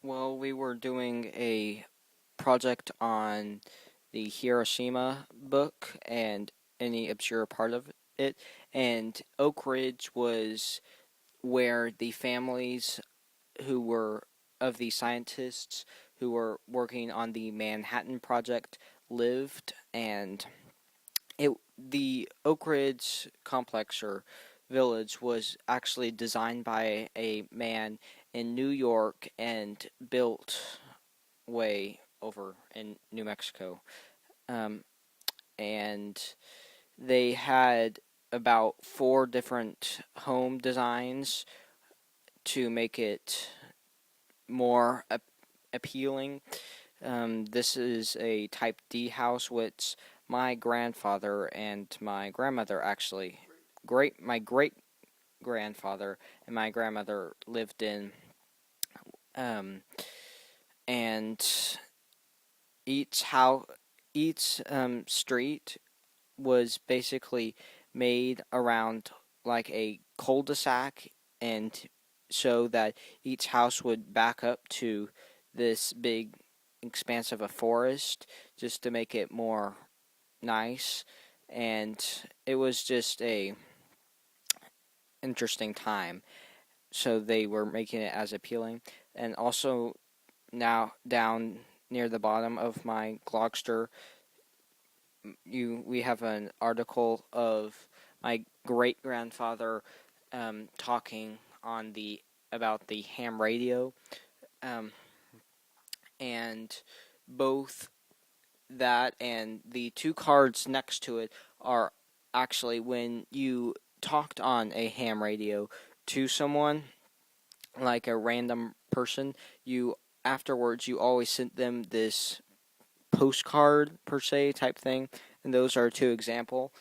Well, we were doing a project on the Hiroshima book and any obscure part of it, and Oak Ridge was where the families who were of the scientists who were working on the Manhattan Project lived, and the Oak Ridge complex or village was actually designed by a man in New York and built way over in New Mexico. Um, and they had about four different home designs to make it more appealing. This is a Type D house, which my grandfather and my grandmother actually, my great grandfather and my grandmother lived in. Um, and each house, each street was basically made around like a cul-de-sac, and so that each house would back up to this big expanse of a forest just to make it more nice. And it was just a interesting time, so they were making it as appealing. And also now down near the bottom of my Glogster, we have an article of my great grandfather talking on the about the ham radio, um, and both that and the two cards next to it are actually when you talked on a ham radio to someone, like a random person, you afterwards you always sent them this postcard per se type thing, and those are two example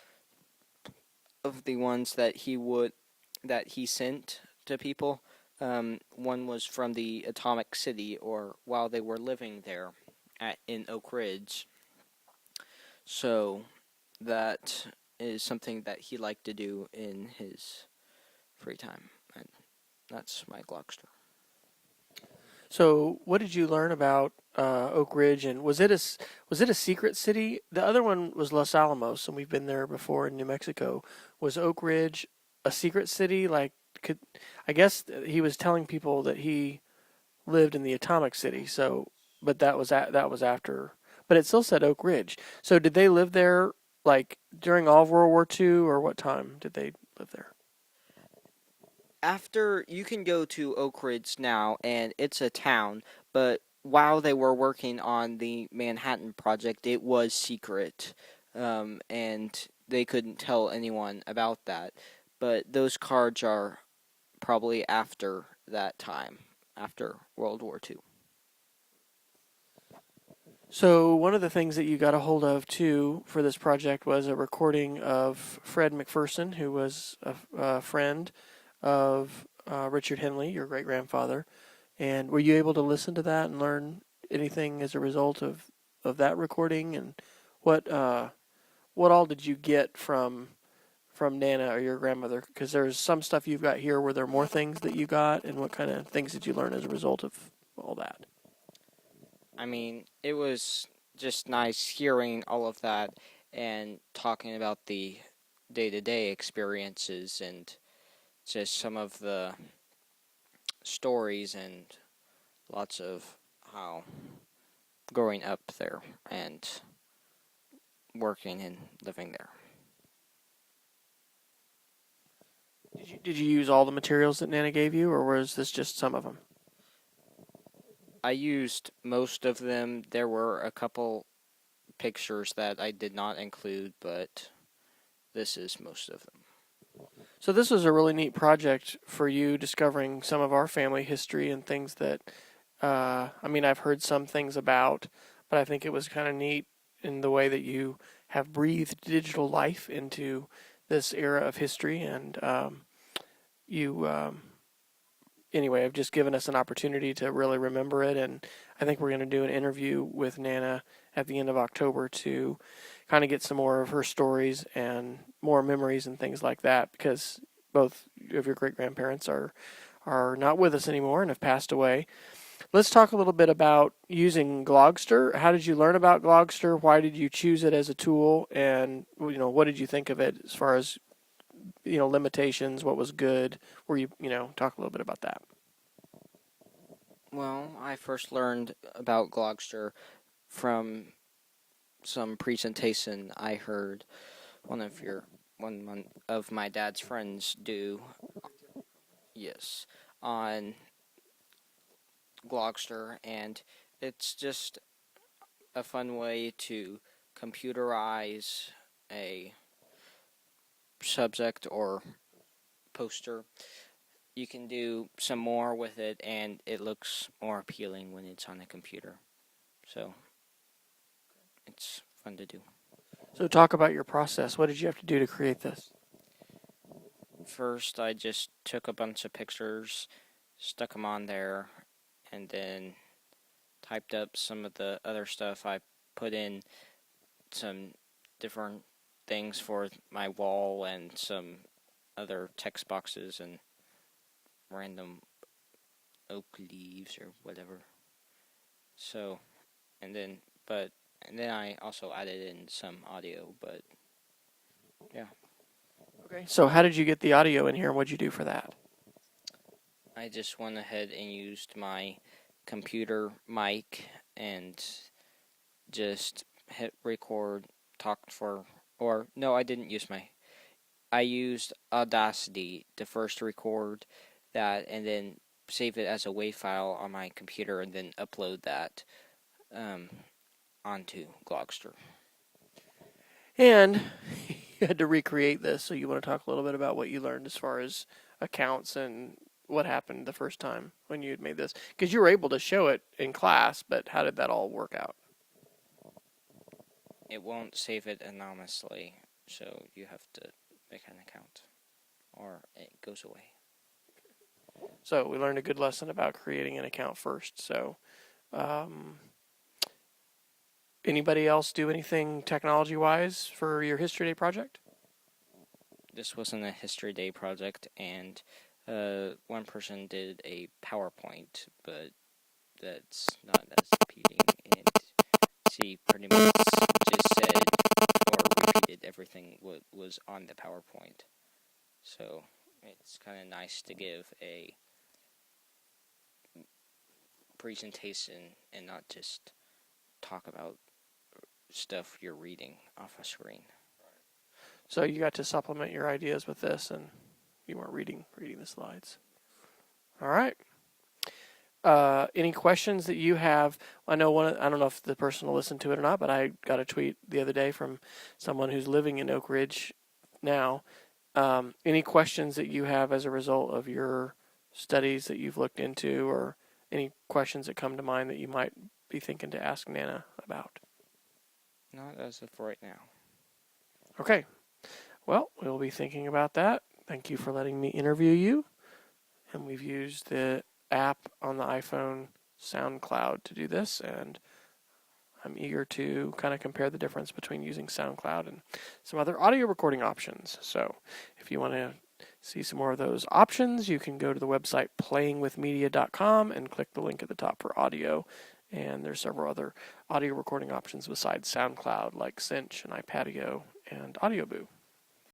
of the ones that he sent to people. One was from the Atomic City, or while they were living there in Oak Ridge. So that is something that he liked to do in his free time, and that's my Glogster. So, what did you learn about Oak Ridge, and was it a secret city? The other one was Los Alamos, and we've been there before in New Mexico. Was Oak Ridge a secret city? Like, could I guess he was telling people that he lived in the Atomic City. So, but that was after. But it still said Oak Ridge. So, did they live there like during all of World War II, or what time did they live there? After you can go to Oak Ridge now, and it's a town, but while they were working on the Manhattan Project, it was secret, and they couldn't tell anyone about that. But those cards are probably after that time, after World War II. So one of the things that you got a hold of too for this project was a recording of Fred Macpherson, who was a friend of Richard Henley, your great grandfather. And were you able to listen to that and learn anything as a result of that recording? And what what all did you get from Nana or your grandmother? Because there's some stuff you've got here. Were there more things that you got, and what kind of things did you learn as a result of all that? I mean, it was just nice hearing all of that and talking about the day to day experiences and just some of the stories and lots of how growing up there and working and living there. Did you use all the materials that Nana gave you, or was this just some of them? I used most of them. There were a couple pictures that I did not include, but this is most of them. So this was a really neat project for you, discovering some of our family history and things that, I mean, I've heard some things about, but I think it was kind of neat in the way that you have breathed digital life into this era of history, and you anyway have just given us an opportunity to really remember it. And I think we're going to do an interview with Nana at the end of October to kind of get some more of her stories and more memories and things like that, because both of your great grandparents are not with us anymore and have passed away. Let's talk a little bit about using Glogster. How did you learn about Glogster? Why did you choose it as a tool? And what did you think of it as far as limitations? What was good? Were you talk a little bit about that? Well, I first learned about Glogster from some presentation I heard one of my dad's friends do. Yes, on Glogster, and it's just a fun way to computerize a subject or poster. You can do some more with it, and it looks more appealing when it's on a computer. So it's fun to do. So talk about your process. What did you have to do to create this? First, I just took a bunch of pictures, stuck them on there, and then typed up some of the other stuff. I put in some different things for my wall and some other text boxes and random oak leaves or whatever. So, and then I also added in some audio, but yeah. Okay. So how did you get the audio in here, and what'd you do for that? I just went ahead and used my computer mic and just hit record, talked or no, I didn't use I used Audacity to first record that and then save it as a WAV file on my computer and then upload that onto Glogster. And you had to recreate this, so you want to talk a little bit about what you learned as far as accounts and what happened the first time when you had made this? Because you were able to show it in class, but how did that all work out? It won't save it anonymously, so you have to make an account, or it goes away. So we learned a good lesson about creating an account first. So anybody else do anything technology-wise for your History Day project? This wasn't a History Day project, and one person did a PowerPoint, but that's not as appealing, and she pretty much just said or repeated everything what was on the PowerPoint. So it's kind of nice to give a presentation and not just talk about stuff you're reading off a screen. So you got to supplement your ideas with this, and you weren't reading the slides. All right. Any questions that you have? I know I don't know if the person will listen to it or not, but I got a tweet the other day from someone who's living in Oak Ridge now. Any questions that you have as a result of your studies that you've looked into, or any questions that come to mind that you might be thinking to ask Nana about? Not as of right now. Okay. Well, we'll be thinking about that. Thank you for letting me interview you. And we've used the app on the iPhone, SoundCloud, to do this, and I'm eager to kind of compare the difference between using SoundCloud and some other audio recording options. So if you want to see some more of those options, you can go to the website playingwithmedia.com and click the link at the top for audio. And there's several other audio recording options besides SoundCloud, like Cinch and iPadio and AudioBoo.